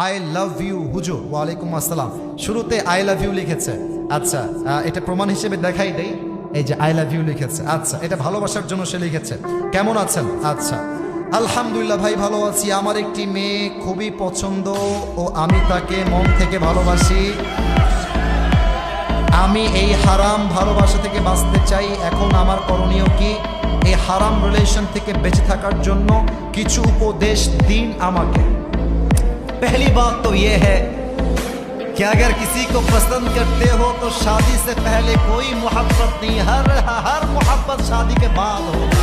I love you হুজুর। ওয়ালাইকুম আসসালাম। শুরুতে আই লাভ ইউ লিখেছে। আচ্ছা, এটা প্রমাণ হিসেবে দেখাই দেই। এই যে আই লাভ ইউ লিখেছে। আচ্ছা, এটা ভালোবাসার জন্য সে লিখেছে। কেমন আছেন? আচ্ছা, আলহামদুলিল্লাহ ভাই, ভালো আছি। আমার একটি মেয়ে খুবই পছন্দ ও আমি তাকে মন থেকে ভালোবাসি। আমি এই হারাম ভালোবাসা থেকে বাঁচতে চাই। এখন আমার করণীয় কি? এই হারাম রিলেশন থেকে বেঁচে থাকার জন্য কিছু উপদেশ দিন আমাকে। पहली बात तो ये है कि अगर किसी को पसंद करते हो तो शादी से पहले कोई मोहब्बत नहीं, हर मोहब्बत शादी के बाद होगा।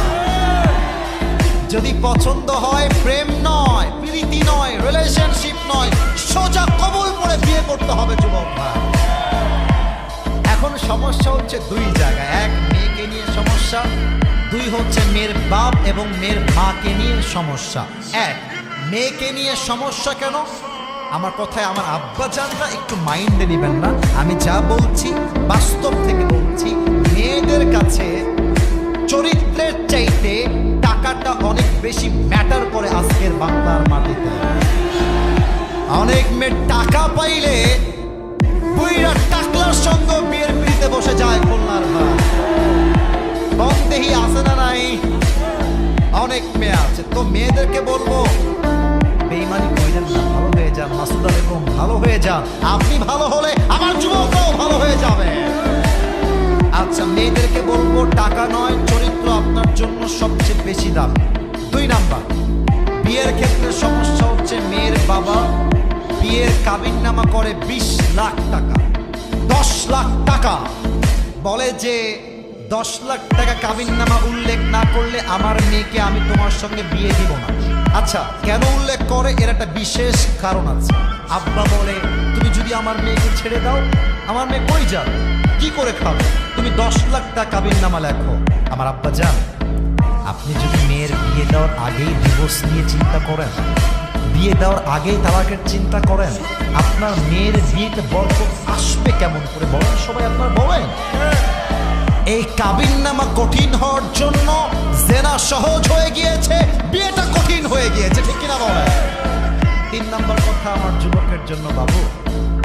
যদি পছন্দ হয়, প্রেম নয়, প্রীতি নয়, রিলেশনশিপ নয়, সোজা কবুল করে বিয়ে করতে হবে যুবক ভাই। এখন সমস্যা হচ্ছে দুই জায়গায়। এক, মেয়েকে নিয়ে সমস্যা। দুই হচ্ছে মেয়ের বাপ এবং মেয়ের মাকে নিয়ে সমস্যা। এক, মেয়েকে নিয়ে সমস্যা কেন? আমার কথায় আমার আব্বা জানরা একটু মাইন্ডে নেবেন না। আমি যা বলছি বাস্তব থেকে বলছি। মেয়েদের কাছে চরিত্রের চাইতে টাকাটা অনেক বেশি ম্যাটার করে আজকের বাংলার মাটিতে। অনেক মেয়ে টাকা পাইলে বুইরা টাকলার সঙ্গে বিয়ের পিড়িতে বসে যায়। খুলনার ভাই বন্দেহি আছে না নাই? অনেক মেয়ে আছে। তো মেয়েদেরকে বলবো, বেঈমানি কইলেন না, ভালো হয়ে যান। মাসুদ আলাইকুম, ভালো হয়ে যান। আপনি ভালো হলে আমার যুবকরাও ভালো হয়ে যাবে। আচ্ছা, মেয়েদেরকে বলবো, টাকা নয়, চরিত্র আপনার জন্য সবচেয়ে বেশি দাম। দুই নাম্বার, বিয়ের ক্ষেত্রে সমস্যা হচ্ছে মেয়ের বাবা বিয়ের কাবিননামা করে 20 লাখ টাকা, 10 লাখ টাকা। বলে যে 10 লাখ টাকা কাবিননামা উল্লেখ না করলে আমার মেয়েকে আমি তোমার সঙ্গে বিয়ে দিব না। আচ্ছা, কেন উল্লেখ করে? এর একটা বিশেষ কারণ আছে। আব্বা বলে, তুমি যদি আমার মেয়েকে ছেড়ে দাও, আমার মেয়ে কই যাবে, কি করে খাবে? তুমি 10 লাখ টাকা কাবিননামা লেখো। আমার আব্বা জান, আপনি যদি মেয়ের বিয়ে দেওয়ার আগেই ডিভোর্স নিয়ে চিন্তা করেন, বিয়ে দেওয়ার আগেই তালাকের চিন্তা করেন, আপনার মেয়ের বিয়েতে বরকত আসবে কেমন করে বলেন? সবাই আপনার বলেন। এই কাবিননামা কঠিন হওয়ার জন্য জেনা সহজ হয়ে গিয়েছে, বিয়েটা কঠিন হয়ে গিয়েছে, ঠিক কিনা বলেন? 3 নম্বর কথা আমার যুবকের জন্য, বাবু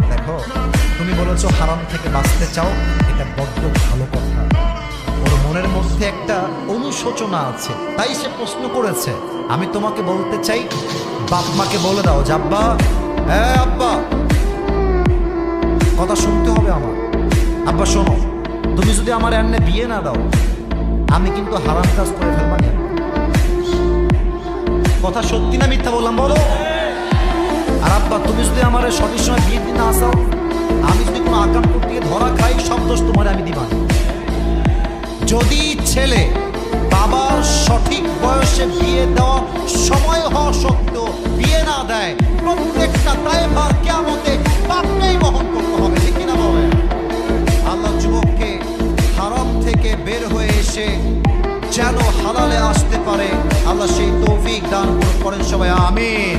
দেখো, তুমি বলেছো হারাম থেকে বাঁচতে চাও, এটা বড্ড ভালো কথা। ওর মনের মধ্যে একটা অনুশোচনা আছে, তাই সে প্রশ্ন করেছে। আমি তোমাকে বলতে চাই, বাপ মাকে বলে দাও যে আব্বা, হ্যাঁ আব্বা, কথা শুনতে হবে আমার। আব্বা শোনো, তুমি যদি আমার এনে বিয়ে না দাও, আমি কিন্তু হারাম কাজ করে ফেলবা না। কথা সত্যি না মিথ্যা বললাম বলো? আর আব্বা, তুমি যদি আমার সঠিক সময় বিয়ে দিন না আসাও, আমি যদি কোনো আকাম করতে গিয়ে ধরা খাই, সব দোষ তোমার আমি দিবা না। যদি ছেলে বাবার সঠিক বয়সে বিয়ে দেওয়া সময় হওয়া সত্ত্বেও বিয়ে না দেয়, প্রত্যেকটা দায়ভার কিয়ামতে বাপকেই বহন করতে হবে, ঠিক কিনা বলে? আল্লাহ যুবককে হারাম থেকে বের হয়ে এসে যেন হালালে আসতে পারে, আল্লাহ সেই তৌফিক দান করেন সবাই, আমিন।